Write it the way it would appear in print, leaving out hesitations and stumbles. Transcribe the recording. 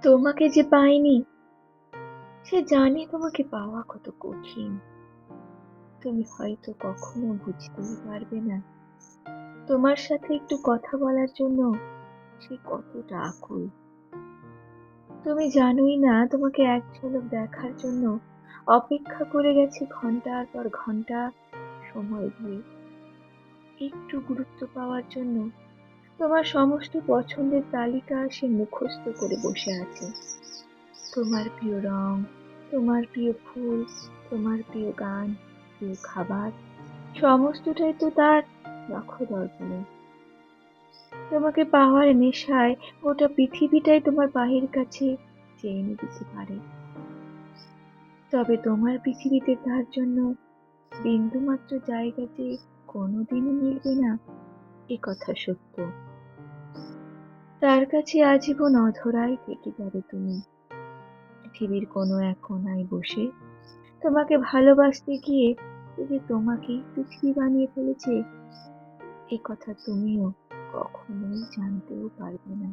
তোমাকে যে পাইনি, সে জানে তোমাকে পাওয়া কত কঠিন। তুমি হয়তো কখনো বুঝতেই পারবে না তোমার সাথে একটু কথা বলার জন্য সে কতটা আকুল। তুমি জানোই না তোমাকে এক ঝলক দেখার জন্য অপেক্ষা করে গেছে ঘন্টার পর ঘন্টা সময় দিয়ে। একটু গুরুত্ব পাওয়ার জন্য তোমার সমস্ত পছন্দের তালিকা সে মুখস্থ করে বসে আছে। তোমার প্রিয় রং, তোমার প্রিয় ফুল, তোমার প্রিয় গান, প্রিয় খাবার, সমস্তটাই তো তার নখদর্পণে। তোমাকে পাওয়ার নেশায় গোটা পৃথিবীটাই তোমার পায়ের কাছে চেয়ে এনে দিতে পারে। তবে তোমার পৃথিবীতে তার জন্য বিন্দুমাত্র জায়গা যে কোনোদিনই মিলবে না, এ কথা সত্য। তার কাছে আজীবন অধরাই থেকে যাবে তুমি। পৃথিবীর কোনো এক কোনায় বসে তোমাকে ভালোবাসতে গিয়ে সে যে তোমাকেই পৃথিবী বানিয়ে ফেলেছে, এ কথা তুমিও কখনোই জানতেও পারবে না।